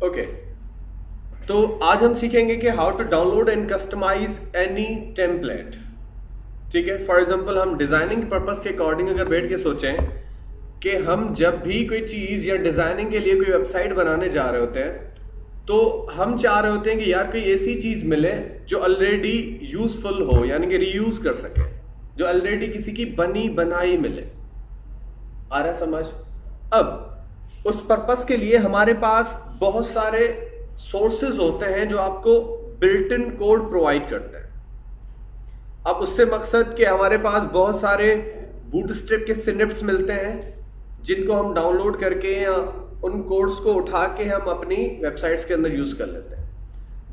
Okay, तो आज हम सीखेंगे कि how to download and customize any template. ठीक है, फॉर एग्जांपल हम डिजाइनिंग पर्पस के अकॉर्डिंग अगर बैठ के सोचें कि हम जब भी कोई चीज़ या डिजाइनिंग के लिए कोई वेबसाइट बनाने जा रहे होते हैं तो हम चाह रहे होते हैं कि यार कोई ऐसी चीज़ मिले जो ऑलरेडी यूजफुल हो, यानी कि रीयूज कर सके, जो ऑलरेडी किसी की बनी बनाई मिले। आ रहा समझ? अब उस पर्पस के लिए हमारे पास बहुत सारे सोर्सेज होते हैं जो आपको बिल्ट इन कोड प्रोवाइड करते हैं। अब उससे मकसद कि हमारे पास बहुत सारे बूटस्ट्रैप के स्निप्स मिलते हैं जिनको हम डाउनलोड करके या उन कोड्स को उठा के हम अपनी वेबसाइट्स के अंदर यूज कर लेते हैं।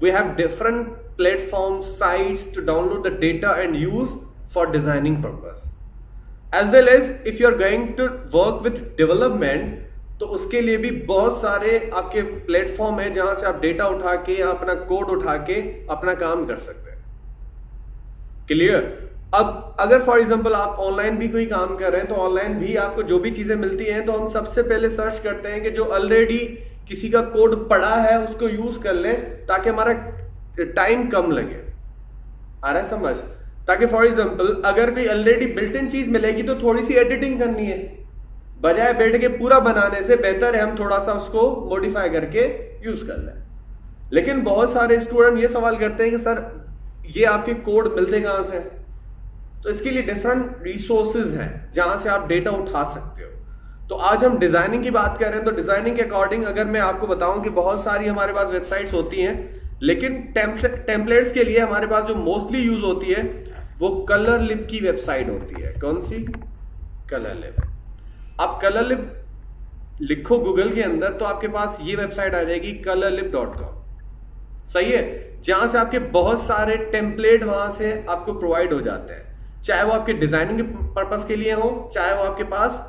We have different platform sites to download the data and use for designing purpose, as well as if you are going to work with development, तो उसके लिए भी बहुत सारे आपके प्लेटफॉर्म है जहां से आप डेटा उठा के या अपना कोड उठा के अपना काम कर सकते हैं। क्लियर? अब अगर फॉर एग्जांपल आप ऑनलाइन भी कोई काम कर रहे हैं तो ऑनलाइन भी आपको जो भी चीजें मिलती हैं तो हम सबसे पहले सर्च करते हैं कि जो ऑलरेडी किसी का कोड पड़ा है उसको यूज कर लें ताकि हमारा टाइम कम लगे। आ रहा है समझ? ताकि फॉर एग्जांपल अगर कोई ऑलरेडी बिल्ट इन चीज मिलेगी तो थोड़ी सी एडिटिंग करनी है, बजाय बैठ के पूरा बनाने से बेहतर है हम थोड़ा सा उसको मॉडिफाई करके यूज कर लें। लेकिन बहुत सारे स्टूडेंट ये सवाल करते हैं कि सर ये आपके कोड मिलते कहां से? तो इसके लिए डिफरेंट रिसोर्सेज हैं जहां से आप डेटा उठा सकते हो। तो आज हम डिजाइनिंग की बात कर रहे हैं, तो डिजाइनिंग के अकॉर्डिंग अगर मैं आपको बताऊं कि बहुत सारी हमारे पास वेबसाइट्स होती हैं, लेकिन टेम्पलेट्स के लिए हमारे पास जो मोस्टली यूज होती है वो कलर लिप की वेबसाइट होती है। कौन सी? Colour lip. आप कलर लिप लिखो गूगल के अंदर तो आपके पास ये वेबसाइट आ जाएगी colorlip.com। सही है? जहां से आपके बहुत सारे टेम्पलेट वहां से आपको प्रोवाइड हो जाते हैं, चाहे वो आपके डिजाइनिंग के पर्पस के लिए हो, चाहे वो आपके पास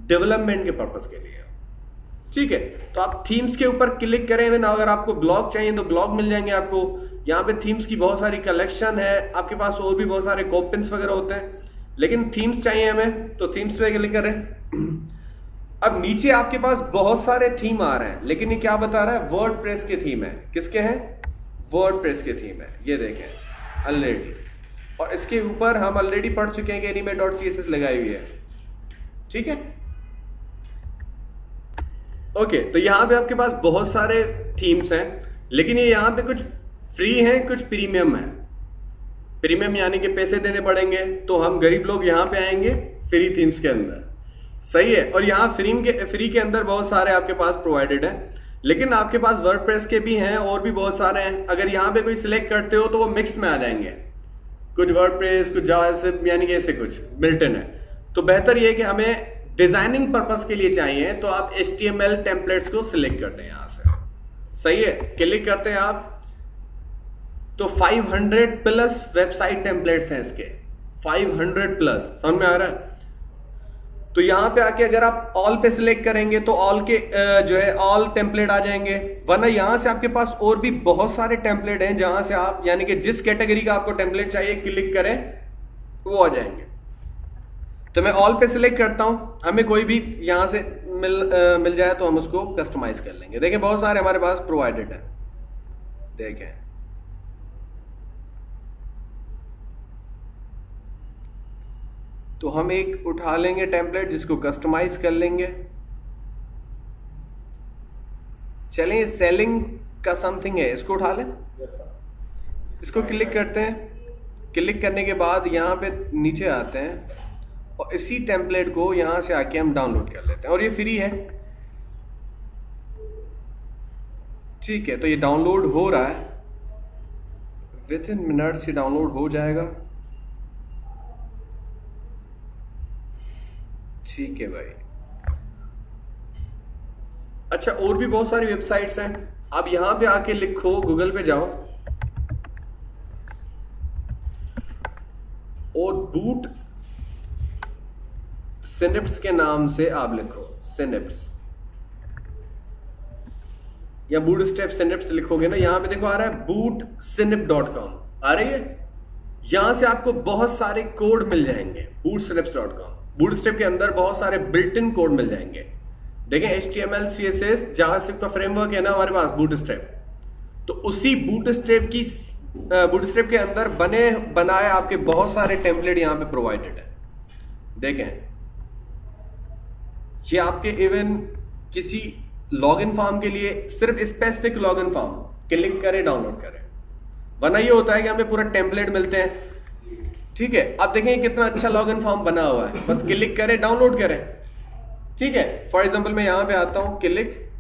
डेवलपमेंट के पर्पस के लिए हो। ठीक है, तो आप थीम्स के ऊपर क्लिक करें ना, अगर आपको ब्लॉग चाहिए तो ब्लॉग मिल जाएंगे आपको। यहाँ पे थीम्स की बहुत सारी कलेक्शन है, आपके पास और भी बहुत सारे कॉपिन्स वगैरह होते हैं, लेकिन थीम्स चाहिए हमें तो थीम्स पे क्लिक करें। अब नीचे आपके पास बहुत सारे थीम आ रहे हैं, लेकिन ये क्या बता रहा है? वर्डप्रेस के थीम है। किसके हैं? वर्डप्रेस के थीम है, ये देखें ऑलरेडी। और इसके ऊपर हम ऑलरेडी पढ़ चुके हैं कि anime.css लगाई हुई है। ठीक है, ओके। तो यहां पे आपके पास बहुत सारे थीम्स हैं, लेकिन ये यहां पे कुछ फ्री हैं, कुछ प्रीमियम है। प्रीमियम यानी कि पैसे देने पड़ेंगे, तो हम गरीब लोग यहां पे आएंगे फ्री थीम्स के अंदर। सही है? और यहाँ फ्री के अंदर बहुत सारे आपके पास प्रोवाइडेड है, लेकिन आपके पास वर्डप्रेस के भी हैं और भी बहुत सारे हैं। अगर यहाँ पे कोई सिलेक्ट करते हो तो वो मिक्स में आ जाएंगे, कुछ वर्डप्रेस, कुछ जावास्क्रिप्ट, यानी कि ऐसे कुछ बिल्ट इन है। तो बेहतर ये है कि हमें डिजाइनिंग पर्पस के लिए चाहिए तो आप HTML टेम्पलेट्स को सिलेक्ट करते हैं यहाँ से। सही है? क्लिक करते हैं आप तो 500 प्लस वेबसाइट टेम्पलेट्स हैं इसके, 500 प्लस। समझ में आ रहा है? तो यहां पे आके अगर आप ऑल पे सिलेक्ट करेंगे तो ऑल के जो है ऑल टेम्पलेट आ जाएंगे, वरना यहां से आपके पास और भी बहुत सारे टेम्पलेट हैं जहां से आप, यानी कि जिस कैटेगरी का आपको टेम्पलेट चाहिए क्लिक करें वो आ जाएंगे। तो मैं ऑल पे सिलेक्ट करता हूं, हमें कोई भी यहां से मिल जाए तो हम उसको कस्टमाइज कर लेंगे। देखें बहुत सारे हमारे पास प्रोवाइडेड है, देखें। तो हम एक उठा लेंगे टेम्पलेट जिसको कस्टमाइज कर लेंगे। चलें, सेलिंग का समथिंग है, इसको उठा लें। इसको क्लिक करते हैं। क्लिक करने के बाद यहाँ पे नीचे आते हैं और इसी टेम्पलेट को यहाँ से आके हम डाउनलोड कर लेते हैं, और ये फ्री है। ठीक है, तो ये डाउनलोड हो रहा है, विद इन मिनट्स ये डाउनलोड हो जाएगा। ठीक है भाई। अच्छा, और भी बहुत सारी वेबसाइट्स हैं। आप यहां पे आके लिखो, गूगल पे जाओ और बूट सिनिप्स के नाम से आप लिखो, सिनिप्स या बूटस्ट्रैप सिनिप्स लिखोगे ना, यहां पे देखो आ रहा है bootsnip.com आ रही है। यहां से आपको बहुत सारे कोड मिल जाएंगे, bootsnips.com। बूटस्ट्रैप के अंदर बहुत सारे बिल्ट इन कोड मिल जाएंगे देखें HTML CSS जावास्क्रिप्ट का फ्रेमवर्क है ना हमारे पास बूटस्ट्रैप, तो उसी बूटस्ट्रैप के अंदर बनाए आपके बहुत सारे टेम्पलेट यहां पे प्रोवाइडेड है। देखें ये आपके इवन किसी लॉगिन फॉर्म के लिए सिर्फ स्पेसिफिक लॉगिन फॉर्म क्लिक करें डाउनलोड करें, वरना ये होता है कि हमें पूरा टेम्पलेट मिलते हैं। ठीक है, अब देखें कितना अच्छा लॉगिन फॉर्म बना हुआ है, बस क्लिक करें डाउनलोड करें। ठीक है, फॉर एग्जांपल मैं यहां पे आता हूं क्लिक,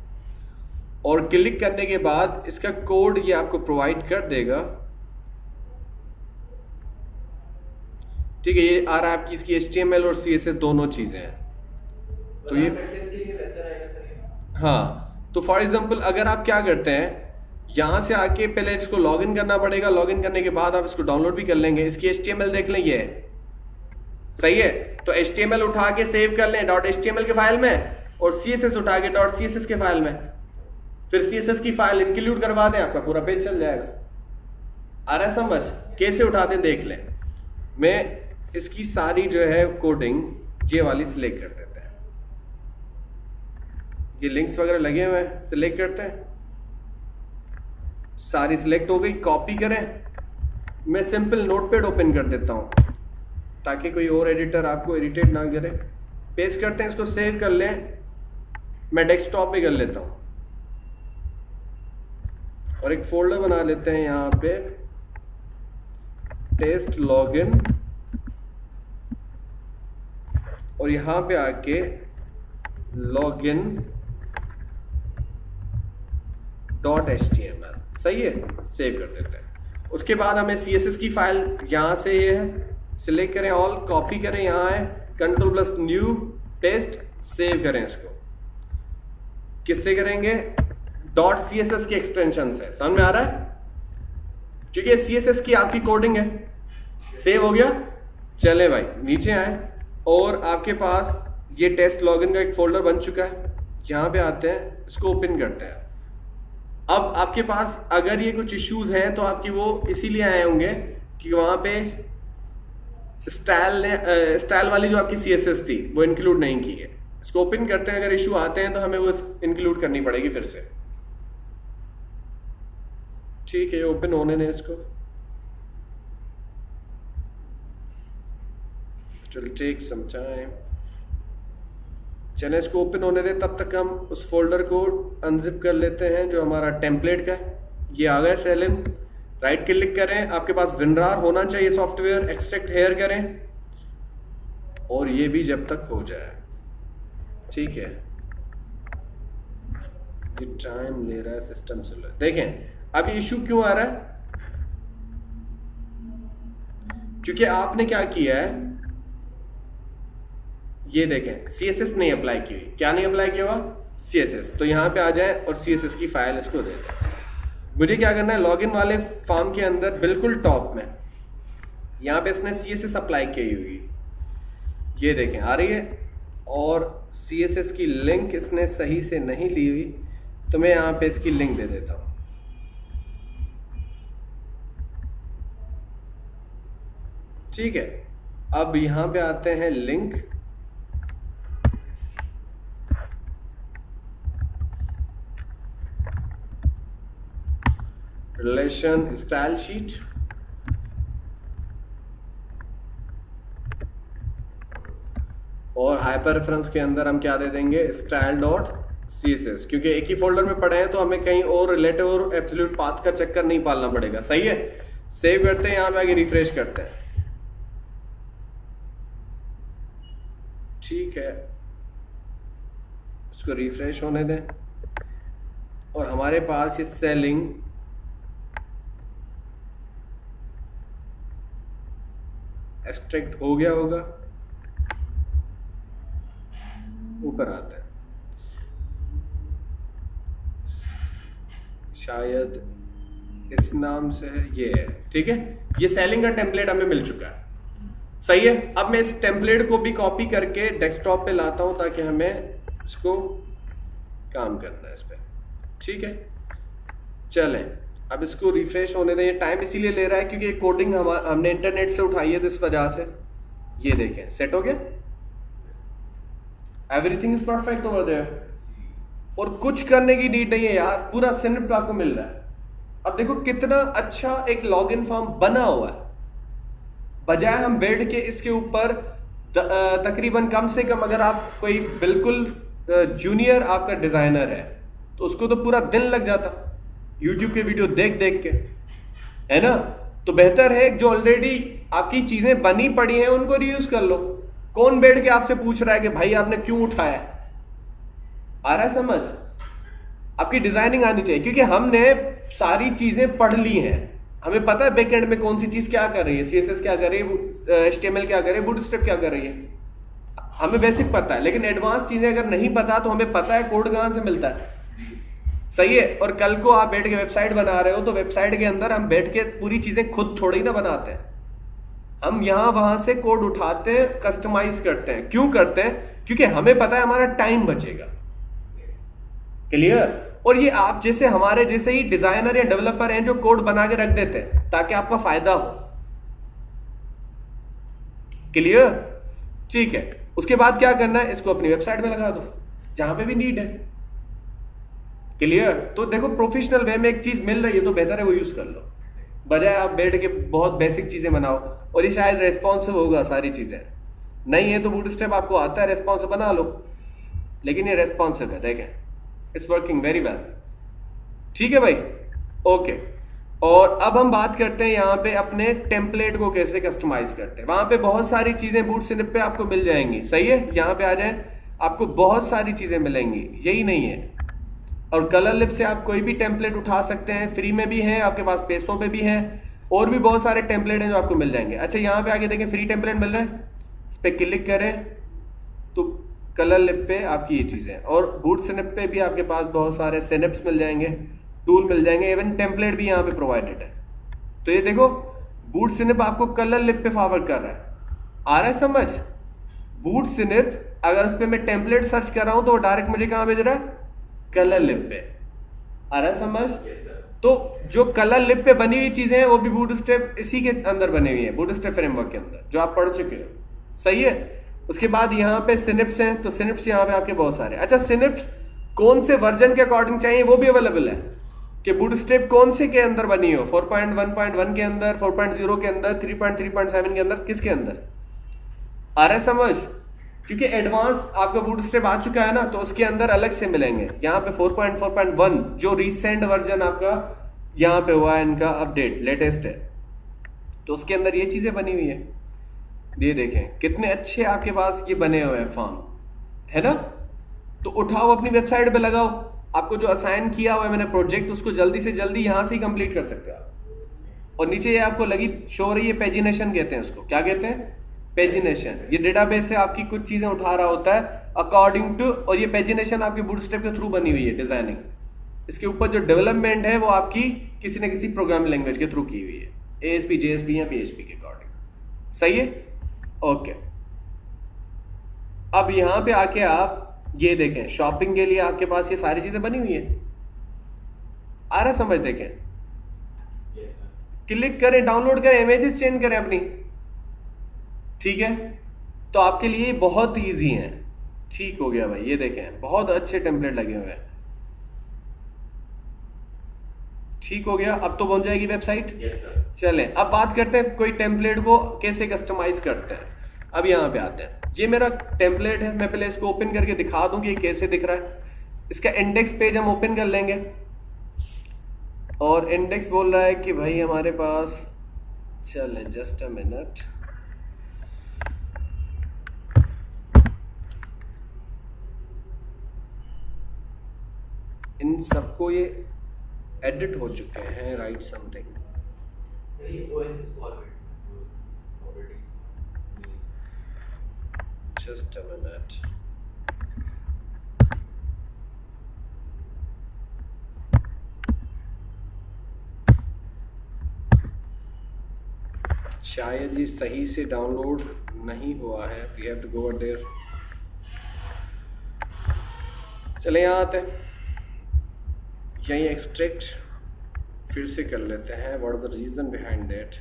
और क्लिक करने के बाद इसका कोड ये आपको प्रोवाइड कर देगा। ठीक है, ये आ रहा है आपकी इसकी HTML और CSS दोनों चीजें हैं। तो ये हाँ, तो फॉर एग्जांपल अगर आप क्या करते हैं, यहां से आके पहले इसको लॉगिन करना पड़ेगा, लॉगिन करने के बाद आप इसको डाउनलोड भी कर लेंगे। इसकी HTML देख लें, ये है, सही है, तो HTML उठा के सेव कर लें .html के फाइल में, और CSS उठा के .css के फाइल में, फिर CSS की फाइल इंक्लूड करवा दें, आपका पूरा पेज चल जाएगा। आ रहा है समझ? कैसे उठाते हैं देख लें। मैं इसकी सारी जो है कोडिंग ये वाली सिलेक्ट कर देते हैं, ये लिंक्स वगैरह लगे हुए हैं, सिलेक्ट करते हैं, सारी सिलेक्ट हो गई। कॉपी करें, मैं सिंपल नोटपैड ओपन कर देता हूं ताकि कोई और एडिटर आपको इरिटेट ना करे। पेस्ट करते हैं, इसको सेव कर लें, मैं डेस्कटॉप पे कर लेता हूं, और एक फोल्डर बना लेते हैं यहां पे टेस्ट लॉगिन, और यहां पे आके लॉगिन .html, सही है, सेव कर देते हैं। उसके बाद हमें CSS की फाइल यहां से ये है, सिलेक्ट करें ऑल, कॉपी करें, यहां है Ctrl+New पेस्ट, सेव करें इसको। किससे करेंगे? .css के एक्सटेंशन से। समझ में आ रहा है? क्योंकि CSS की आपकी कोडिंग है। सेव हो गया, चले भाई नीचे आए, और आपके पास ये टेस्ट लॉगिन का एक फोल्डर बन चुका है। यहां पे आते हैं, इसको ओपन करते हैं। अब आपके पास अगर ये कुछ इश्यूज हैं तो आपकी वो इसीलिए आए होंगे कि वहां पे स्टाइल वाली जो आपकी CSS थी वो इंक्लूड नहीं की है। इसको ओपन करते हैं, अगर इशू आते हैं तो हमें वो इंक्लूड करनी पड़ेगी फिर से। ठीक है, ओपन होने दें इसको, चल टेक सम टाइम। चलें इसको ओपन होने दें, तब तक हम उस फोल्डर को अनजिप कर लेते हैं जो हमारा टेम्पलेट का है। ये आ गया सेलिम, राइट क्लिक करें, आपके पास विनरार होना चाहिए सॉफ्टवेयर, एक्सट्रैक्ट हेयर करें, और ये भी जब तक हो जाए। ठीक है, ये टाइम ले रहा है, सिस्टम से देखें अब ये इशू क्यों आ रहा है, क्योंकि आपने क्या किया है, ये देखें CSS नहीं अप्लाई की हुई। क्या नहीं अप्लाई किया हुआ? CSS। तो यहां पे आ जाए और CSS की फाइल इसको दे दें। मुझे क्या करना है, लॉगिन वाले फॉर्म के अंदर बिल्कुल टॉप में यहां पे इसने CSS अप्लाई की हुई, ये देखें आ रही है, और CSS की लिंक इसने सही से नहीं ली हुई, तो मैं यहां पे इसकी लिंक दे देता हूं। ठीक है, अब यहां पे आते हैं लिंक, रिलेशन स्टाइल शीट, और हाइपर रेफरेंस के अंदर हम क्या दे देंगे, style.css, क्योंकि एक ही फोल्डर में पड़े हैं तो हमें कहीं और रिलेटिव और एब्सोल्यूट पाथ का चक्कर नहीं पालना पड़ेगा। सही है, सेव करते हैं, यहां पे आगे रिफ्रेश करते हैं। ठीक है, इसको रिफ्रेश होने दें, और हमारे पास ये सेलिंग एक्सट्रैक्ट हो गया होगा, ऊपर आता है शायद इस नाम से है, ये है। ठीक है, ये सेलिंग का टेम्पलेट हमें मिल चुका है। सही है, अब मैं इस टेम्पलेट को भी कॉपी करके डेस्कटॉप पे लाता हूं ताकि हमें इसको काम करना है इस पर। ठीक है, चलें अब इसको रिफ्रेश होने दें। ये टाइम इसीलिए ले रहा है क्योंकि कोडिंग हमने इंटरनेट से उठाई है, तो इस वजह से। ये देखें सेट हो गया, everything is perfect over there. और कुछ करने की नीड नहीं है यार, पूरा सिनेप्ट आपको मिल रहा है। अब देखो कितना अच्छा एक लॉगिन फॉर्म बना हुआ है, बजाय हम बैठ के इसके ऊपर तकरीबन कम से कम अगर आप कोई बिल्कुल जूनियर आपका डिजाइनर है तो उसको तो पूरा दिन लग जाता यूट्यूब के वीडियो देख देख के, है ना। तो बेहतर है जो ऑलरेडी आपकी चीजें बनी पड़ी हैं उनको रीयूज कर लो। कौन बैठ के आपसे पूछ रहा है कि भाई आपने क्यों उठाया? आ रहा है समझ? आपकी डिजाइनिंग आनी चाहिए, क्योंकि हमने सारी चीजें पढ़ ली हैं, हमें पता है बैकएंड में कौन सी चीज क्या कर रही है, सीएसएस क्या कर रही है, एचटीएमएल क्या कर रही है, बूटस्ट्रैप क्या कर रही है, हमें बेसिक पता है। लेकिन एडवांस चीजें अगर नहीं पता तो हमें पता है कोड कहां से मिलता है, सही है। और कल को आप बैठ के वेबसाइट बना रहे हो तो वेबसाइट के अंदर हम बैठ के पूरी चीजें खुद थोड़ी ना बनाते हैं, हम यहां वहां से कोड उठाते हैं, कस्टमाइज करते हैं। क्यों करते हैं? क्योंकि हमें पता है हमारा टाइम बचेगा। क्लियर? और ये आप जैसे हमारे जैसे ही डिजाइनर या डेवलपर हैं जो कोड बना के रख देते हैं ताकि आपका फायदा हो। क्लियर? ठीक है। उसके बाद क्या करना है, इसको अपनी वेबसाइट में लगा दो जहां पे भी नीड है। क्लियर? तो देखो प्रोफेशनल वे में एक चीज मिल रही है तो बेहतर है वो यूज कर लो, बजाय आप बैठ के बहुत बेसिक चीजें बनाओ। और ये शायद रेस्पॉन्सिव होगा सारी चीजें, नहीं है तो बूटस्ट्रैप आपको आता है, रेस्पॉन्सिव बना लो। लेकिन ये रेस्पॉन्सिव है, देखें इट्स वर्किंग वेरी वेल। ठीक है भाई, ओके। और अब हम बात करते हैं यहाँ पे अपने टेम्पलेट को कैसे कस्टमाइज करते हैं। वहां पे बहुत सारी चीजें बूटस्ट्रैप पे आपको मिल जाएंगी, सही है। यहाँ पे आ जाए, आपको बहुत सारी चीजें मिलेंगी, यही नहीं है। और कलर लिप से आप कोई भी टेम्पलेट उठा सकते हैं, फ्री में भी है आपके पास, पैसों पे भी है, और भी बहुत सारे टेम्पलेट हैं जो आपको मिल जाएंगे। अच्छा यहाँ पे आगे देखें, फ्री टेम्पलेट मिल रहे हैं, इस पर क्लिक करें तो कलर लिप पे आपकी ये चीजें, और बूटस्ट्रैप पे भी आपके पास बहुत सारे सिनेप्स मिल जाएंगे, टूल मिल जाएंगे, इवन टेम्पलेट भी यहाँ पे प्रोवाइडेड है। तो ये देखो बूटस्ट्रैप आपको कलर लिप पे फॉरवर्ड कर रहा है। आ रहा है समझ? बूटस्ट्रैप अगर उस पर मैं टेम्पलेट सर्च कर रहा हूं तो वो डायरेक्ट मुझे कहां भेज रहा है? कलर लिप पे। आ रहा है समझ? तो जो कलर लिप पे बनी हुई चीजें हैं वो भी बूटस्ट्रैप इसी के अंदर बनी हुई है, बूटस्ट्रैप फ्रेमवर्क के अंदर, जो आप पढ़ चुके हो, सही है। उसके बाद यहाँ पे सिनेप्स हैं, तो सिनेप्स यहाँ पे आपके बहुत सारे। अच्छा सिनेप्स कौन से वर्जन के अकॉर्डिंग चाहिए वो भी अवेलेबल है, कि बूटस्ट्रैप कौन से के अंदर बनी हो, 4.1.1 के अंदर, 4.0 के अंदर, 3.3.7 के अंदर, किसके अंदर? आ रहा है समझ? क्योंकि एडवांस आपका बूटस्ट्रैप आ चुका है ना, तो उसके अंदर अलग से मिलेंगे। यहाँ पे 4.4.1 जो रिसेंट वर्जन आपका यहाँ पे हुआ है, इनका अपडेट लेटेस्ट है, तो उसके अंदर ये चीजें बनी हुई है। ये देखें कितने अच्छे आपके पास ये बने हुए हैं फॉर्म, है ना। तो उठाओ अपनी वेबसाइट पे लगाओ, आपको जो असाइन किया हुआ है मैंने प्रोजेक्ट, उसको जल्दी से जल्दी यहाँ से ही कंप्लीट कर सकते हो आप। और नीचे ये आपको लगी शो हो रही है, पेजिनेशन कहते हैं उसको। क्या कहते हैं? पेजिनेशन। ये डेटाबेस से आपकी कुछ चीजें उठा रहा होता है अकॉर्डिंग टू, और ये पेजिनेशन आपकी बूटस्ट्रैप के थ्रू बनी हुई है डिजाइनिंग। इसके ऊपर जो डेवलपमेंट है वो आपकी किसी न किसी प्रोग्रामिंग लैंग्वेज के थ्रू की हुई है, ASP, JSP या PHP के अकॉर्डिंग, सही है। ओके, अब यहां पे आके आप ये देखें, शॉपिंग के लिए आपके पास ये सारी चीजें बनी हुई है। आ रहा समझ? देखें, क्लिक करें, डाउनलोड करें, इमेजेस चेंज करें अपनी, ठीक है। तो आपके लिए बहुत इजी है। ठीक हो गया भाई, ये देखें बहुत अच्छे टेम्पलेट लगे हुए हैं। ठीक हो गया, अब तो बन जाएगी वेबसाइट। चले अब बात करते हैं कोई टेम्पलेट को कैसे कस्टमाइज करते हैं। अब यहाँ पे आते हैं, ये मेरा टेम्पलेट है, मैं पहले इसको ओपन करके दिखा दूं कि ये कैसे दिख रहा है। इसका इंडेक्स पेज हम ओपन कर लेंगे, और इंडेक्स बोल रहा है कि भाई हमारे पास, चले जस्ट अ मिनट, इन सबको ये एडिट हो चुके हैं, right something, just a minute. शायद ये सही से डाउनलोड नहीं हुआ है, we have to go there. चले यहाँ आते हैं, यही एक्सट्रैक्ट फिर से कर लेते हैं, what is the reason behind that.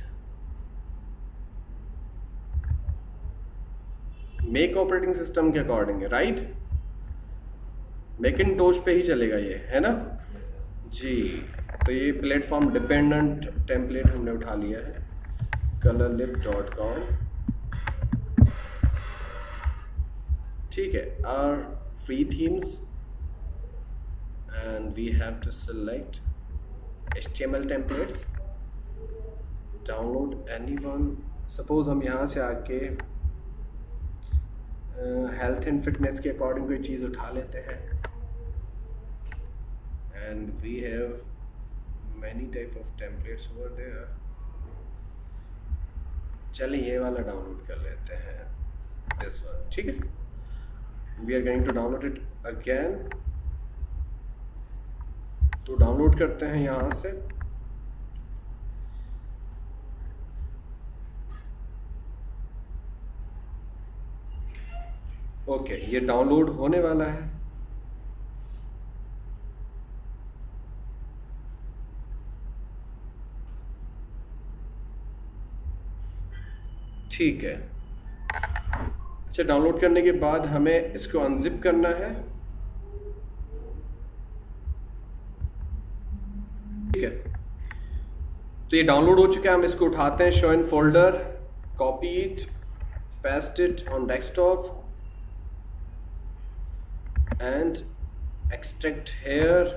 Mac operating system के अकॉर्डिंग है, राइट। मैकिंटोश पे ही चलेगा ये, है ना जी। तो ये प्लेटफॉर्म डिपेंडेंट टेम्पलेट हमने उठा लिया है colorlib.com। ठीक है, our free themes and we have to select HTML templates, download anyone। Suppose हम यहाँ से आके हेल्थ एंड फिटनेस के अकॉर्डिंग कोई चीज़ उठा लेते हैं and we have many type of templates over there. चलिए ये वाला डाउनलोड कर लेते हैं, दिस वन। ठीक है, we are going to download it again. तो डाउनलोड करते हैं यहाँ से। ओके, ये डाउनलोड होने वाला है। ठीक है, अच्छा डाउनलोड करने के बाद हमें इसको अनजिप करना है। ठीक है, तो ये डाउनलोड हो चुका है। हम इसको उठाते हैं, show in folder, copy it, paste it on desktop and extract here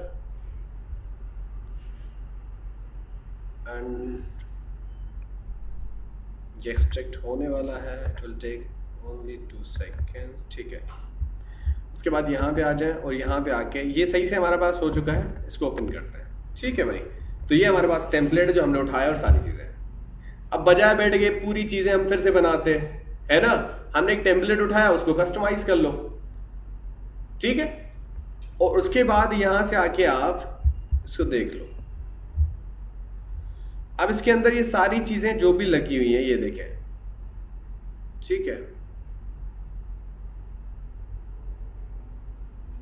and ये extract होने वाला है। it will take only 2 seconds। ठीक है, उसके बाद यहाँ पे आ जाएं और यहाँ पे आके ये सही से हमारे पास हो चुका है, इसको ओपन करते हैं। ठीक है भाई, तो ये हमारे पास टेम्पलेट जो हमने उठाया और सारी चीज़ें। अब बजाय बैठ के पूरी चीज़ें हम फिर से बनाते हैं, है ना, हमने एक टेम्पलेट उठाया, उसको कस्टमाइज कर लो। ठीक है, और उसके बाद यहां से आके आप इसको देख लो। अब इसके अंदर ये सारी चीजें जो भी लगी हुई हैं ये देखें। ठीक है,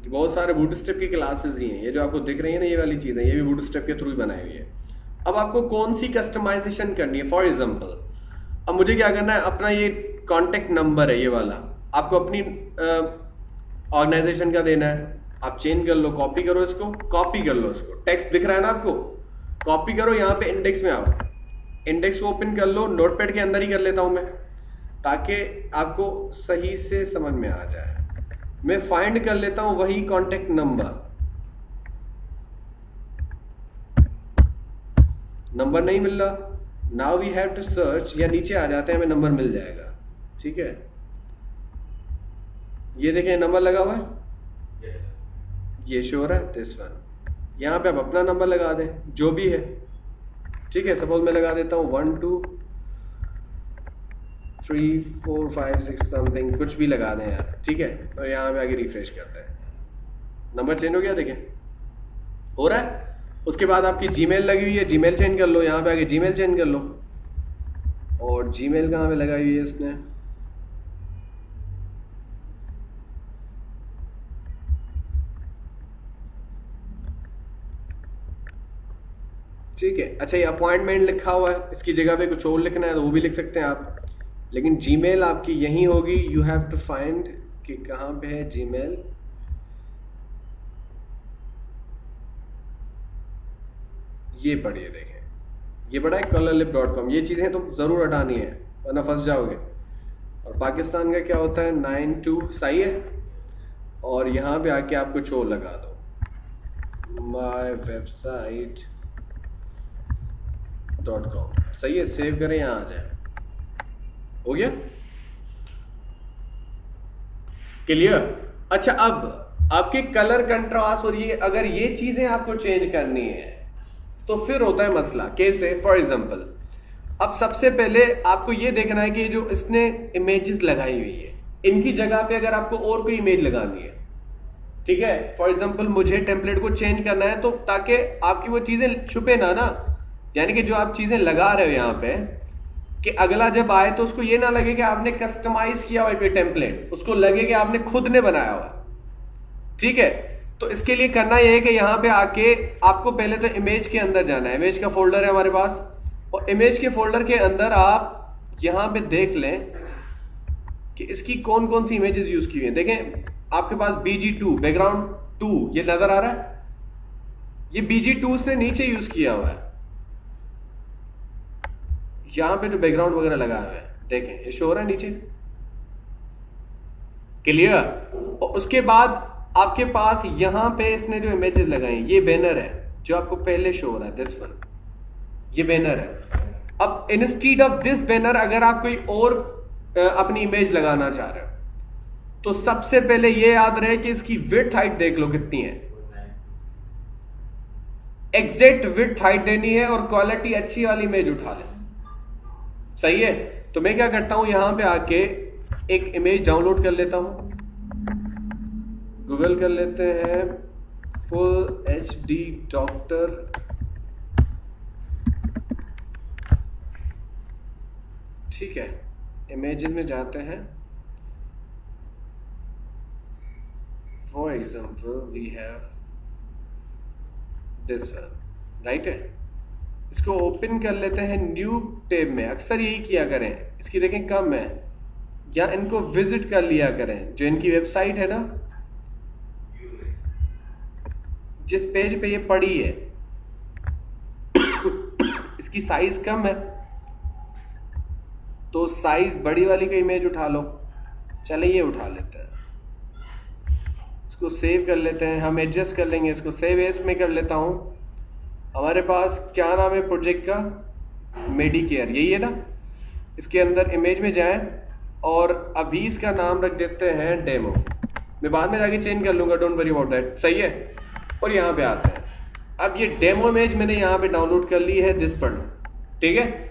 बहुत सारे बूटस्ट्रैप की क्लासेस ही हैं, ये जो आपको दिख रही है ना, ये वाली चीजें, ये भी बूटस्ट्रैप के थ्रू ही बनाई हुई है। अब आपको कौन सी कस्टमाइजेशन करनी है? फॉर एग्जांपल अब मुझे क्या करना है, अपना ये कॉन्टेक्ट नंबर है ये वाला, आपको अपनी ऑर्गेनाइजेशन का देना है। आप चेंज कर लो, कॉपी करो इसको, कॉपी कर लो इसको, टेक्स्ट दिख रहा है ना आपको, कॉपी करो, यहाँ पे इंडेक्स में आओ, इंडेक्स को ओपन कर लो। नोटपैड के अंदर ही कर लेता हूँ मैं, ताकि आपको सही से समझ में आ जाए। मैं फाइंड कर लेता हूँ वही कॉन्टेक्ट नंबर, नंबर नहीं मिल रहा, now we have to search, या नीचे आ जाते हैं, हमें नंबर मिल जाएगा। ठीक है, ये देखें नंबर लगा हुआ है, ये शो हो रहा है, दिस वन। यहाँ पे आप अपना नंबर लगा दें जो भी है। ठीक है, सपोज मैं लगा देता हूँ 1 2 3 4 5 6 समथिंग, कुछ भी लगा दें यार। ठीक है, और यहाँ पे आगे रिफ्रेश करते हैं, नंबर चेंज हो गया, देखें हो रहा है। उसके बाद आपकी जीमेल लगी हुई है, जीमेल चेंज कर लो, यहाँ पे आगे जीमेल चेंज कर लो। और जीमेल कहाँ पे लगाई हुई है इसने? ठीक है, अच्छा ये अपॉइंटमेंट लिखा हुआ है, इसकी जगह पे कुछ और लिखना है तो वो भी लिख सकते हैं आप, लेकिन जीमेल आपकी यही होगी। यू हैव टू फाइंड कि कहाँ पे है जीमेल। ये पढ़िए, देखें ये बड़ा है colorlib.com। ये चीज़ें तो ज़रूर हटानी है वरना फंस जाओगे। और पाकिस्तान का क्या होता है 92, सही है। और यहाँ पे आके आप कुछ और लगा दो, mywebsite.com, सही है, सेव करें, यहाँ आ जाए, हो गया क्लियर। अच्छा अब आपके कलर कंट्रास्ट और ये अगर ये चीजें आपको चेंज करनी है तो फिर होता है मसला। कैसे? फॉर एग्जांपल अब सबसे पहले आपको ये देखना है कि जो इसने इमेजेस लगाई हुई है इनकी जगह पे अगर आपको और कोई इमेज लगानी है, ठीक है, फॉर एग्जांपल मुझे टेम्पलेट को चेंज करना है तो ताकि आपकी वो चीजें छुपे ना, यानी कि जो आप चीजें लगा रहे हो यहाँ पे कि अगला जब आए तो उसको ये ना लगे कि आपने कस्टमाइज किया हुआ कोई टेम्पलेट, उसको लगे कि आपने खुद ने बनाया हुआ। ठीक है, तो इसके लिए करना यह है कि यहाँ पे आके आपको पहले तो इमेज के अंदर जाना है। इमेज का फोल्डर है हमारे पास, और इमेज के फोल्डर के अंदर आप यहाँ पे देख लें कि इसकी कौन कौन सी इमेजेस यूज की हुई हैं। देखें आपके पास BG2 बैकग्राउंड टू, ये नजर आ रहा है, ये BG2 उसने नीचे यूज किया हुआ है, यहां पे जो बैकग्राउंड वगैरह लगा हुआ है देखें, ये शो हो रहा है नीचे, क्लियर। और उसके बाद आपके पास यहां पे इसने जो इमेजेस लगाए, ये बैनर है जो आपको पहले शो हो रहा है, दिस वन, ये बैनर है। अब इंस्टीड ऑफ दिस बैनर अगर आप कोई और अपनी इमेज लगाना चाह रहे हो, तो सबसे पहले ये याद रहे कि इसकी विड्थ हाइट देख लो कितनी है, एग्जैक्ट विड्थ हाइट देनी है और क्वालिटी अच्छी वाली इमेज उठा ले, सही है। तो मैं क्या करता हूं, यहां पे आके एक इमेज डाउनलोड कर लेता हूं, गूगल कर लेते हैं फुल HD डॉक्टर, ठीक है, इमेजेस में जाते हैं, for example we have this one, right है, इसको ओपन कर लेते हैं न्यू टैब में, अक्सर यही किया करें, इसकी देखें कम है, या इनको विजिट कर लिया करें, जो इनकी वेबसाइट है ना, जिस पेज पे ये पड़ी है इसकी साइज कम है, तो साइज बड़ी वाली का इमेज उठा लो, चले ये उठा लेते हैं, इसको सेव कर लेते हैं, हम एडजस्ट कर लेंगे, इसको सेव एस में कर लेता हूं। हमारे पास क्या नाम है प्रोजेक्ट का, मेडिकेयर, यही है ना। इसके अंदर इमेज में जाएं और अभी इसका नाम रख देते हैं डेमो, मैं बाद में जाके चेंज कर लूंगा, डोंट वरी अबाउट दैट, सही है। और यहाँ पे आते हैं, अब ये डेमो इमेज मैंने यहाँ पे डाउनलोड कर ली है, दिस पर, ठीक है।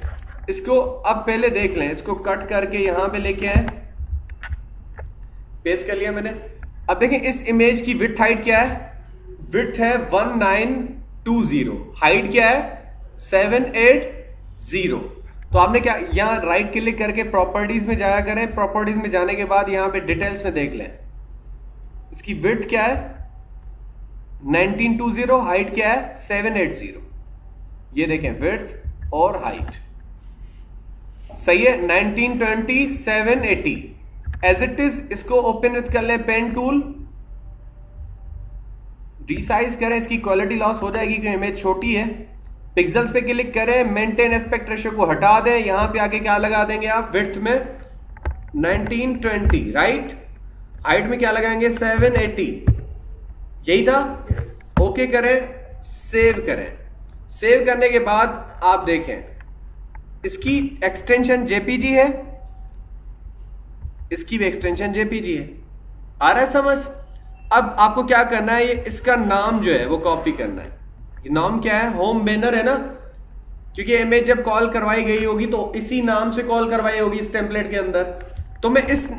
इसको अब पहले देख लें, इसको कट करके यहाँ पे लेके आए, पेस्ट कर लिया मैंने। अब देखें इस इमेज की विड्थ हाइट क्या है, विड्थ है 1920, हाइट क्या है 780। तो आपने क्या, यहाँ राइट क्लिक करके प्रॉपर्टीज में जाया करें, प्रॉपर्टीज में जाने के बाद यहाँ पे डिटेल्स में देख लें, इसकी विड्थ क्या है 1920, हाइट क्या है 780, ये देखें विड्थ और हाइट सही है, 1920 780 एज इट इज। इसको ओपन विथ कर लें पेन टूल, रीसाइज करें, इसकी क्वालिटी लॉस हो जाएगी क्योंकि इमेज छोटी है। पिक्सल्स पे क्लिक करें, मेंटेन एस्पेक्ट रेशियो को हटा दें, यहां पे आके क्या लगा देंगे आप, विड्थ में 1920, राइट, हाइट में क्या लगाएंगे 780, यही था। ओके करें, सेव करें, सेव करने के बाद आप देखें इसकी एक्सटेंशन जेपीजी है, इसकी भी एक्सटेंशन जेपीजी है, आ रहा है समझ। अब आपको क्या करना है, ये इसका नाम जो है वो कॉपी करना है, ये नाम क्या है, होम बैनर है ना, क्योंकि इमेज जब कॉल करवाई गई होगी तो इसी नाम से कॉल करवाई होगी इस टेम्पलेट के अंदर, तो मैं इस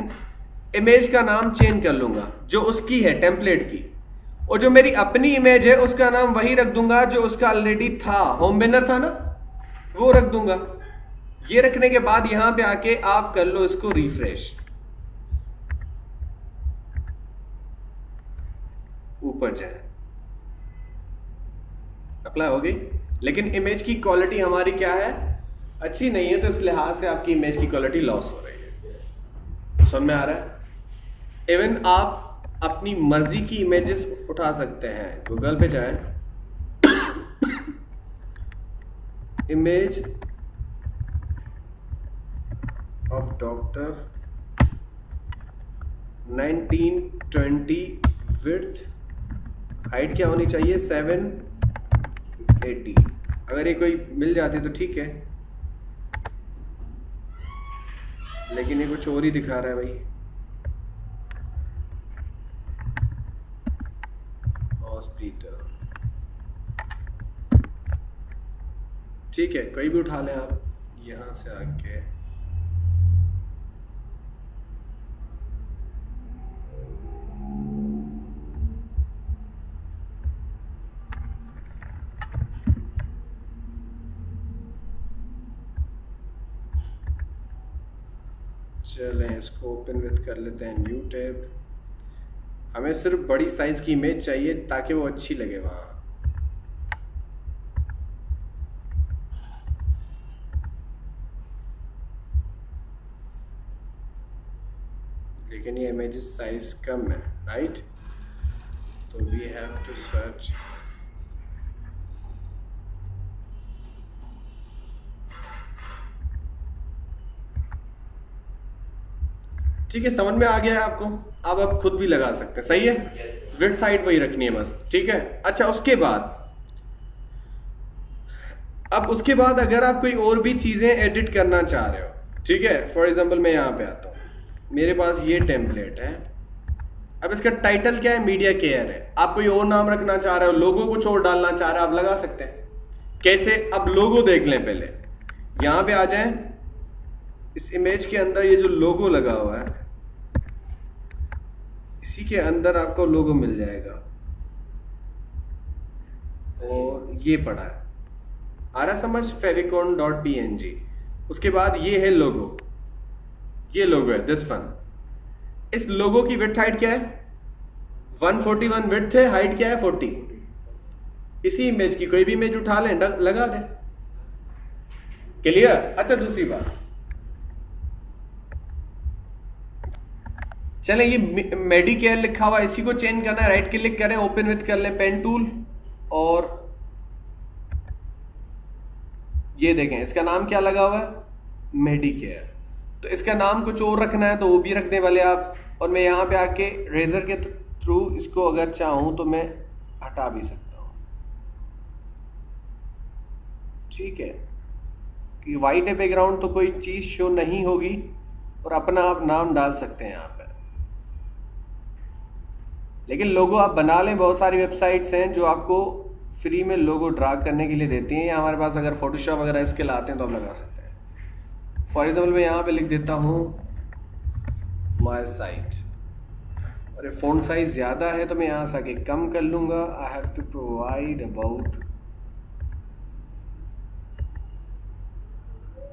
इमेज का नाम चेंज कर लूंगा जो उसकी है टेम्पलेट की, और जो मेरी अपनी इमेज है उसका नाम वही रख दूंगा जो उसका ऑलरेडी था, होम बैनर था ना, वो रख दूंगा। ये रखने के बाद यहां पे आके आप कर लो इसको रिफ्रेश, ऊपर जाए, अप्लाई हो गई। लेकिन इमेज की क्वालिटी हमारी क्या है, अच्छी नहीं है, तो इस लिहाज से आपकी इमेज की क्वालिटी लॉस हो रही है। समझ में आ रहा है। इवन आप अपनी मर्जी की इमेजेस उठा सकते हैं, गूगल पे जाएं, image of doctor 1920, width, height क्या होनी चाहिए 780, अगर ये कोई मिल जाती तो ठीक है, लेकिन ये कुछ और ही दिखा रहा है भाई। हॉस्पिटल, ठीक है, कोई भी उठा लें आप, यहां से आके चलें, इसको ओपन विथ कर लेते हैं न्यू टैब। हमें सिर्फ बड़ी साइज की इमेज चाहिए ताकि वो अच्छी लगे वहां। लेकिन ये इमेज साइज कम है, राइट। तो वी हैव टू सर्च ठीक है, समझ में आ गया है आपको। अब आप खुद भी लगा सकते हैं, सही है। विड्थ हाइट वही रखनी है बस, ठीक है। अच्छा, उसके बाद उसके बाद अगर आप कोई और भी चीजें एडिट करना चाह रहे हो, ठीक है, फॉर एग्जांपल मैं यहाँ पे आता हूँ, मेरे पास ये टेम्पलेट है। अब इसका टाइटल क्या है, मीडिया केयर है। आप कोई और नाम रखना चाह रहे हो, लोगो कुछ और डालना चाह रहे हो, आप लगा सकते हैं। कैसे, अब लोगो देख लें पहले, यहां पे आ जाएं। इस इमेज के अंदर ये जो लोगो लगा हुआ है, इसी के अंदर आपको लोगो मिल जाएगा, और ये पड़ा है, आ रहा समझ, favicon.png। उसके बाद ये है लोगो, ये लोगो है, दिस वन। इस लोगो की विड्थ हाइट क्या है, 141 विड्थ है, हाइट क्या है 40। इसी इमेज की कोई भी इमेज उठा लें, लगा दें, क्लियर। अच्छा, दूसरी बात, चले ये मेडिकेयर लिखा हुआ, इसी को चेंज करना है, राइट क्लिक करें, ओपन विथ कर लें पेन टूल, और ये देखें इसका नाम क्या लगा हुआ है, मेडिकेयर। तो इसका नाम कुछ और रखना है तो वो भी रख दें वाले आप। और मैं यहाँ पे आके रेजर के थ्रू इसको अगर चाहूँ तो मैं हटा भी सकता हूँ, ठीक है, कि वाइट है बैकग्राउंड तो कोई चीज शो नहीं होगी, और अपना आप नाम डाल सकते हैं यहाँ पे। लेकिन लोगो आप बना लें, बहुत सारी वेबसाइट्स हैं जो आपको फ्री में लोगो ड्रा करने के लिए देती हैं, या हमारे पास अगर फोटोशॉप वगैरह इसके लाते हैं तो आप लगा सकते हैं। फॉर एग्जाम्पल मैं यहाँ पे लिख देता हूँ माई साइट, और ये फ़ॉन्ट साइज ज़्यादा है तो मैं यहाँ से आके कम कर लूँगा। I have to provide about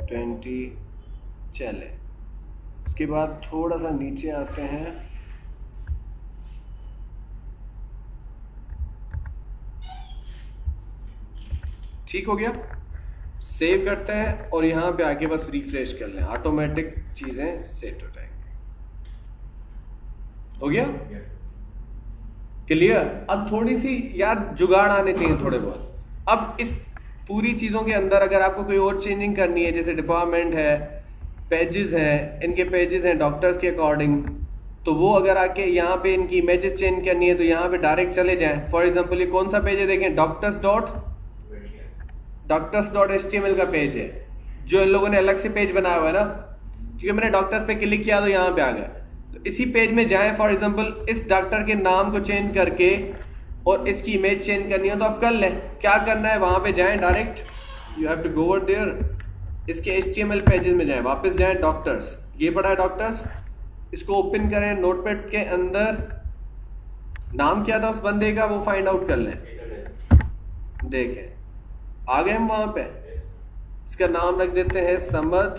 20। चले, उसके बाद थोड़ा सा नीचे आते हैं, ठीक हो गया, सेव करते हैं, और यहाँ पे आके बस रिफ्रेश कर लें, ऑटोमेटिक चीजें सेट हो जाएंगी। हो गया, क्लियर। अब थोड़ी सी यार जुगाड़ आने चाहिए थोड़े बहुत। अब इस पूरी चीजों के अंदर अगर आपको कोई और चेंजिंग करनी है, जैसे डिपार्टमेंट है, पेजेस हैं, इनके पेजेस हैं डॉक्टर्स के अकॉर्डिंग, तो वो अगर आके यहाँ पे इनकी इमेजेस चेंज करनी है तो यहाँ पे डायरेक्ट चले जाएं। फॉर एग्जांपल ये कौन सा पेज है, देखें, doctors.html का पेज है, जो इन लोगों ने अलग से पेज बनाया हुआ है ना, क्योंकि मैंने डॉक्टर्स पे क्लिक किया तो यहाँ पे आ गया। तो इसी पेज में जाएं, फॉर एग्जांपल इस डॉक्टर के नाम को चेंज करके और इसकी इमेज चेंज करनी है तो आप कर लें। क्या करना है, वहां पे जाएं direct, you have to go over there, इसके HTML पेजेस में जाएं, वापस जाएं डॉक्टर्स, ये पड़ा है डॉक्टर्स, इसको ओपन करें, नोटपैड के अंदर नाम क्या था उस बंदे का वो फाइंड आउट कर लें। देखें आ गए हम वहां पे, इसका नाम रख देते हैं समद,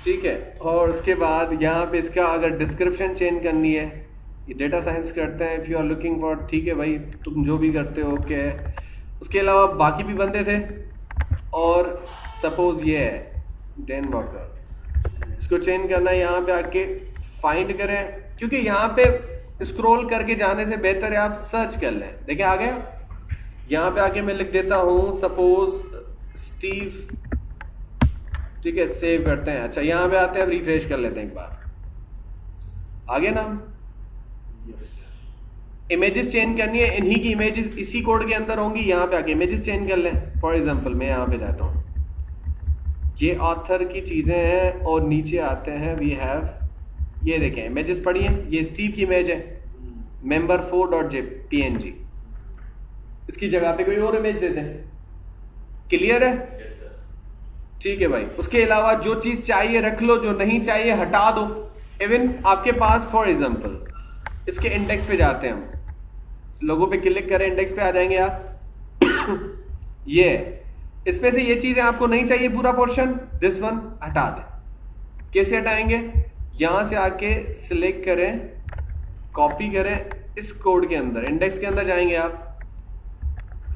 ठीक है। और उसके बाद यहाँ पे इसका अगर डिस्क्रिप्शन चेंज करनी है, ये डेटा साइंस करते हैं, if you are looking for, ठीक है भाई, तुम जो भी करते हो ओके है। उसके अलावा बाकी भी बंदे थे, और सपोज ये है डैन वॉकर, इसको चेंज करना है, यहाँ पे आके फाइंड करें, क्योंकि यहाँ पे स्क्रॉल करके जाने से बेहतर है आप सर्च कर लें। देखिए आ गया, यहाँ पे आके मैं लिख देता हूँ सपोज स्टीव, ठीक है, सेव करते हैं। अच्छा यहाँ पे आते हैं, अब रिफ्रेश कर लेते हैं एक बार, आ गया नाम। इमेजेस चेंज करनी है, इन्हीं की इमेजेस इसी कोड के अंदर होंगी, यहाँ पे आके इमेजेस चेंज कर लें। फॉर एग्जांपल मैं यहाँ पे जाता हूँ, ये ऑथर की चीजें हैं, और नीचे आते हैं वी हैव, ये देखें इमेजेस पड़ी हैं, ये स्टीव की इमेज है, member4.png, इसकी जगह पे कोई और इमेज दे दें। क्लियर है, ठीक है भाई। उसके अलावा जो चीज चाहिए रख लो, जो नहीं चाहिए हटा दो। इवन आपके पास फॉर एग्जांपल इसके इंडेक्स पे जाते हैं हम, लोगों पे क्लिक करें, इंडेक्स पे आ जाएंगे आप ये इसमें से ये चीजें आपको नहीं चाहिए पूरा पोर्शन, दिस वन हटा दें। कैसे हटाएंगे, यहां से आके सिलेक्ट करें, कॉपी करें, इस कोड के अंदर इंडेक्स के अंदर जाएंगे आप,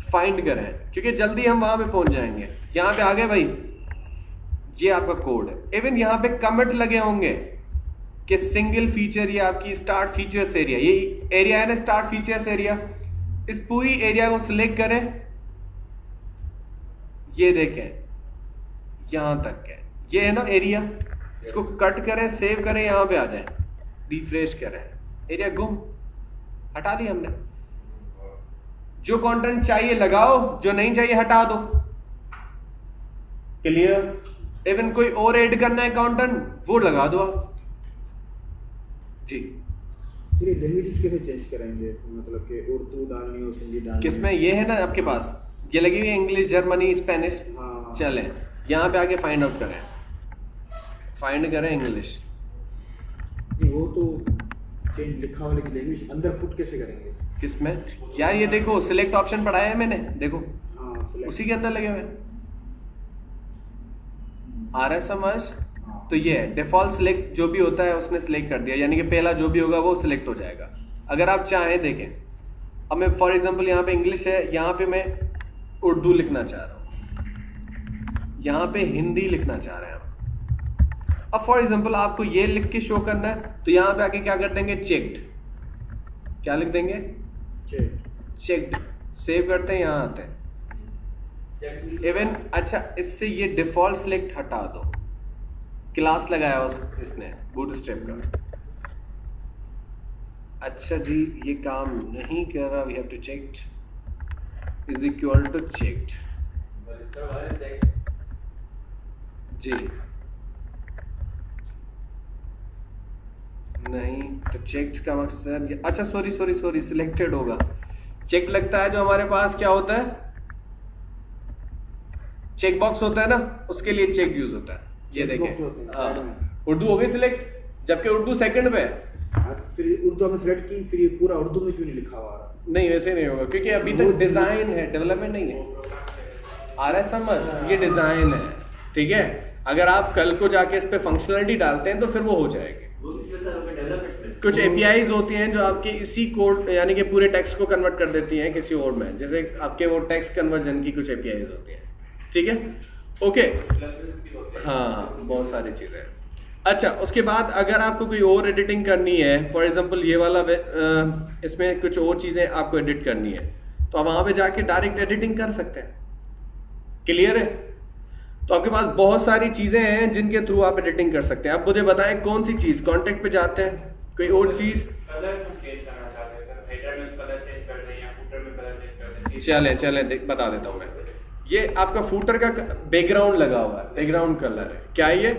फाइंड करें, क्योंकि जल्दी हम वहां पे पहुंच जाएंगे। यहां पे आ गए भाई, ये आपका कोड है। इवन यहाँ पे कमेंट लगे होंगे कि सिंगल फीचर, ये आपकी स्टार्ट फीचर्स एरिया, ये एरिया है ना स्टार्ट फीचर्स एरिया, इस पूरी एरिया को सिलेक्ट करें, ये देखें यहां तक है, ये है ना एरिया, इसको कट करें, सेव करें, यहां पे आ जाए, रिफ्रेश करें, एरिया गुम, हटा लिया हमने। जो कंटेंट चाहिए लगाओ, जो नहीं चाहिए हटा दो। क्लियर? इवन कोई और ऐड करना है कंटेंट, वो लगा दो आप जी। चलिए लैंग्वेज कैसे चेंज करेंगे, मतलब कि उर्दू डालनी हो, हिंदी डालनी? किसमें ये है ना आपके पास, ये लगी हुई है इंग्लिश, जर्मनी, स्पेनिश। हाँ। चलें यहाँ पे आके फाइंड आउट करें, फाइंड करें इंग्लिश। वो तो चेंज लिखा हुआ, लेकिन लैंग्वेज अंदर पुट कैसे करेंगे? किसमें यार, ये देखो सिलेक्ट ऑप्शन पढ़ाया है मैंने, देखो हाँ, select। उसी के अंदर लगे हुए हैं। आ रहा है समझ? तो ये है डिफॉल्ट सिलेक्ट, जो भी होता है उसने सिलेक्ट कर दिया, यानी कि पहला जो भी होगा वो सिलेक्ट हो जाएगा। अगर आप चाहें, देखें अब मैं फॉर एग्जांपल यहाँ पे इंग्लिश है, यहाँ पे मैं उर्दू लिखना चाह रहा हूँ, यहाँ पे हिंदी लिखना चाह रहे हैं हम। अब फॉर एग्जांपल आपको ये लिख के शो करना है, तो यहाँ पे आके क्या कर देंगे, चेक्ड, क्या लिख देंगे, चेक्ड, सेव करते हैं, यहाँ आते हैं इवन। अच्छा, इससे ये डिफॉल्ट सिलेक्ट हटा दो, क्लास लगाया इसने बूटस्ट्रैप का। अच्छा जी, ये काम नहीं कर रहा, we have to checked is equal to checked जी, नहीं तो चेक्ड का मकसद, अच्छा सॉरी सिलेक्टेड होगा। चेक लगता है जो हमारे पास क्या होता है, चेक बॉक्स होता है ना, उसके लिए चेक यूज होता है। ये देखें उर्दू हो गई सिलेक्ट, जबकि उर्दू सेकंड पे है। फिर उर्दू में सिलेक्ट की, फिर ये पूरा उर्दू में क्यों नहीं लिखा हुआ? नहीं वैसे नहीं होगा, क्योंकि अभी तक डिजाइन है, डेवलपमेंट नहीं है। आ रहा है समझ? ये डिजाइन है, ठीक है। अगर आप कल को जाके इस पे फंक्शनलिटी डालते हैं तो फिर वो हो जाएगी। कुछ एपीआईज होती हैं जो आपके इसी कोड यानी कि पूरे टेक्स्ट को कन्वर्ट कर देती हैं किसी और में, जैसे आपके वो टेक्स्ट कन्वर्जन की कुछ एपीआईज होती हैं, ठीक है, ओके। हाँ, बहुत सारी चीज़ें हैं। अच्छा, उसके बाद अगर आपको कोई और एडिटिंग करनी है, फॉर एग्जांपल ये वाला इसमें कुछ और चीज़ें आपको एडिट करनी है, तो आप वहाँ पे जाके डायरेक्ट एडिटिंग कर सकते हैं। क्लियर है? तो आपके पास बहुत सारी चीज़ें हैं जिनके थ्रू आप एडिटिंग कर सकते हैं। आप मुझे बताएं कौन सी चीज़, कॉन्टेक्ट पे जाते हैं, कोई और चीज़, चलें बता देता हूँ मैं। ये आपका फूटर का बैकग्राउंड लगा हुआ है, बैकग्राउंड कलर है, क्या है ये,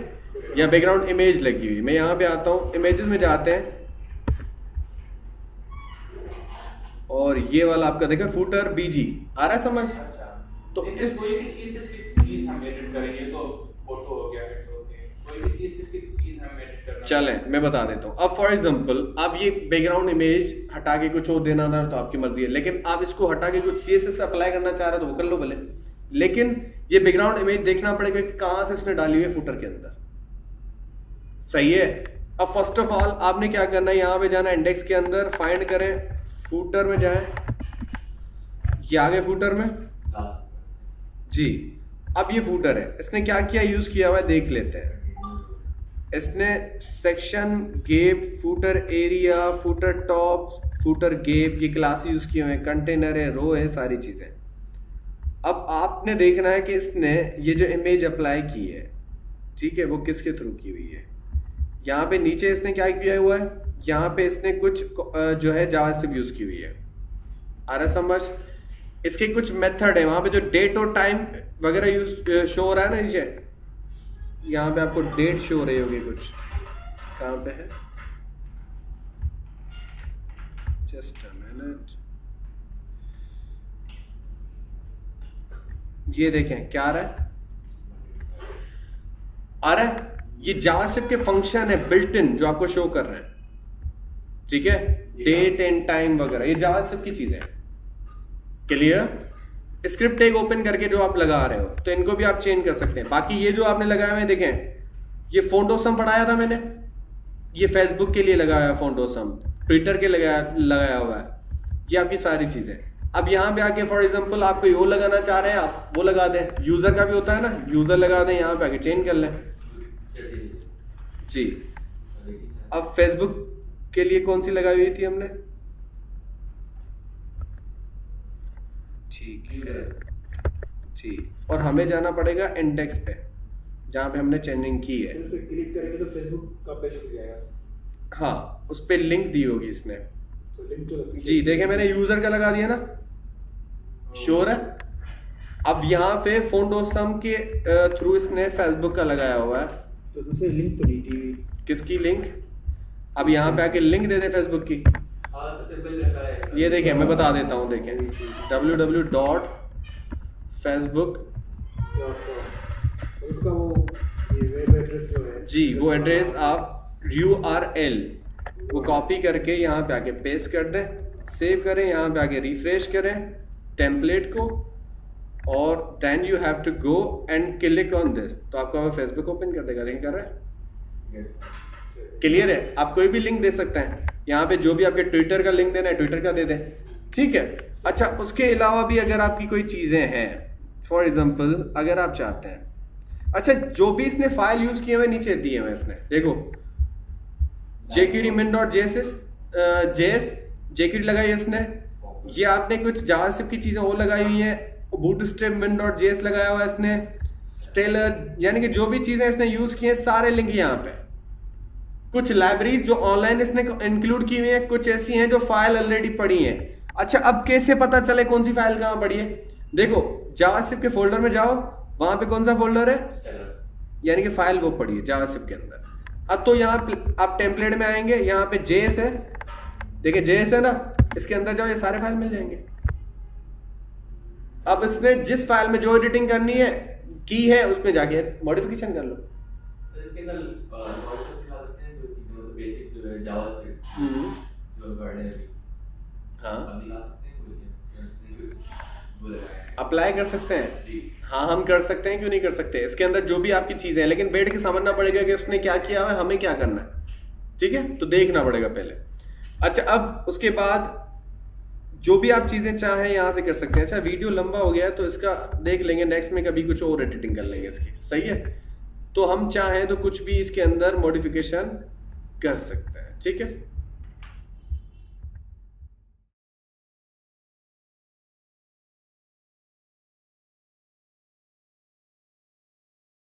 या बैकग्राउंड इमेज लगी हुई। मैं यहाँ पे आता हूँ, इमेजेस में जाते हैं, और ये वाला आपका देखा फूटर बीजी, आ रहा है समझ? तो इस कोई भी चीज हम एडिट करेंगे तो फोटो हो गया, कोई भी चीज की चीज हम एडिट करना। चलें मैं बता देता हूँ। अब फॉर एग्जांपल आप ये बैकग्राउंड इमेज हटा के कुछ और देना ना, तो आपकी मर्जी है, लेकिन आप इसको हटा के कुछ सीएसएस अप्लाई करना चाह रहे हो तो वो कर लो भले, लेकिन ये बैकग्राउंड इमेज देखना पड़ेगा कि कहां से उसने डाली हुई है फुटर के अंदर। सही है? अब फर्स्ट ऑफ ऑल आपने क्या करना है, यहां पे जाना, इंडेक्स के अंदर फाइंड करें, फुटर में जाएं, ये आ गए फुटर में जी। अब ये फुटर है, इसने क्या किया, यूज किया हुआ है, देख लेते हैं। इसने section, gap, footer area, footer top, footer gap, ये क्लास यूज किए हुए हैं, कंटेनर है, रो है, सारी चीजें। अब आपने देखना है कि इसने ये जो इमेज अप्लाई की है, ठीक है, वो किसके थ्रू की हुई है। यहाँ पे नीचे इसने क्या किया हुआ है, यहाँ पे इसने कुछ जो है जावास्क्रिप्ट यूज की हुई है। आ रहा समझ? इसके कुछ मेथड है, वहाँ पे जो डेट और टाइम वगैरह यूज शो हो रहा है ना नीचे, यहाँ पे आपको डेट शो हो रही होगी कुछ, कहाँ पे है, जस्ट अ मिनट, ये देखें क्या आ रहा है, ये जावास्क्रिप्ट के फंक्शन है बिल्ट इन जो आपको शो कर रहे हैं, ठीक है, डेट एंड टाइम वगैरह, ये जावास्क्रिप्ट की चीजें हैं। क्लियर? स्क्रिप्ट टैग ओपन करके जो आप लगा रहे हो तो इनको भी आप चेंज कर सकते हैं। बाकी ये जो आपने लगाया हुआ देखें, ये फोटोसम पढ़ाया था मैंने, ये फेसबुक के लिए लगाया फोटोसम, ट्विटर के लगाया हुआ है, ये आपकी सारी चीजें। अब यहाँ पे आके फॉर एग्जांपल आप कोई और लगाना चाह रहे हैं, आप वो लगा दें, यूजर का भी होता है ना, यूजर लगा दें, यहाँ पे आके चेंज कर लें जी। अब फेसबुक के लिए कौन सी लगाई हुई थी हमने? ठीक है जी, और हमें जाना पड़ेगा इंडेक्स पे जहाँ पे हमने चेंजिंग की है। उस पर क्लिक करेंगे तो फेसबुक का पेज खुल जाएगा। हाँ, उस पे लिंक दी होगी इसने। तो लिंक तो लगी जी देखें, मैंने यूजर का लगा दिया ना, श्योर है। अब यहाँ पे फोनडोसम के थ्रू इसने फेसबुक का लगाया हुआ है। तो दूसरी लिंक तो दी थी। किसकी लिंक? अब यहाँ पे आके लिंक दे दे फेसबुक की। हाँ तो सिंपल रखा है। ये देखें, मैं बता देता हूँ, देखें www.facebook उसका वो ये वेब एड्रेस जो है जी, वो एड्रेस आप URL वो कॉपी करके यहाँ पे आके पेस्ट कर दें, सेव करें, यहाँ पे आके रिफ्रेश करें टेम्पलेट को, और then you have to go and click on this, तो आपका वो फेसबुक ओपन कर देगा। देखें कर रहा है, क्लियर है। आप कोई भी लिंक दे सकते हैं, यहाँ पे जो भी आपके ट्विटर का लिंक देना है ट्विटर का दे दें, ठीक है। अच्छा, उसके अलावा भी अगर आपकी कोई चीज़ें हैं, फॉर एग्जांपल अगर आप चाहते हैं, अच्छा जो भी इसने फाइल यूज किए हुए नीचे दिए हुए इसने, देखो jQuery jQuery लगाई है इसने, ये आपने कुछ जावास्क्रिप्ट की चीज़ें वो लगाई हुई हैं, बूटस्ट्रैप min.js लगाया हुआ है इसने, स्टेलर, यानी कि जो भी चीज़ें इसने यूज़ की हैं सारे लिंक यहाँ पे। कुछ लाइब्रेरीज जो ऑनलाइन इसने इंक्लूड की हुई हैं, कुछ ऐसी हैं जो फाइल ऑलरेडी पड़ी हैं। अच्छा, अब कैसे पता चले कौन सी फाइल कहाँ पड़ी है? देखो जावास्क्रिप्ट के फोल्डर में जाओ, वहां पे कौन सा फोल्डर है, यानी कि फाइल वो पड़ी है जावास्क्रिप्ट के अंदर। अब तो यहाँ आप टेम्पलेट में आएंगे, यहाँ पे JS है, देखिए JS है ना, इसके अंदर जाओ, ये सारे फाइल मिल जाएंगे। अब इसने जिस फाइल में जो एडिटिंग करनी है की है, उसमें जाके मॉडिफिकेशन कर लो। तो इसके अंदर मॉड्यूल दिखा सकते हैं जो चीजें बेसिक जो है जावास्क्रिप्ट जो पढ़ रहे हैं, हाँ अब दिखा सकते हैं वो लगाया है, अप्लाई कर सकते हैं। जी हाँ, हम कर सकते हैं, क्यों नहीं कर सकते। इसके अंदर जो भी आपकी चीजें हैं, लेकिन बैठ के समझना पड़ेगा कि उसने क्या किया हुआ है, हमें क्या करना है, ठीक है, तो देखना पड़ेगा पहले। अच्छा, अब उसके बाद जो भी आप चीजें चाहें यहाँ से कर सकते हैं। अच्छा, वीडियो लंबा हो गया है तो इसका देख लेंगे, नेक्स्ट में कभी कुछ और एडिटिंग कर लेंगे इसकी, सही है। तो हम चाहें तो कुछ भी इसके अंदर मॉडिफिकेशन कर सकते हैं, ठीक है।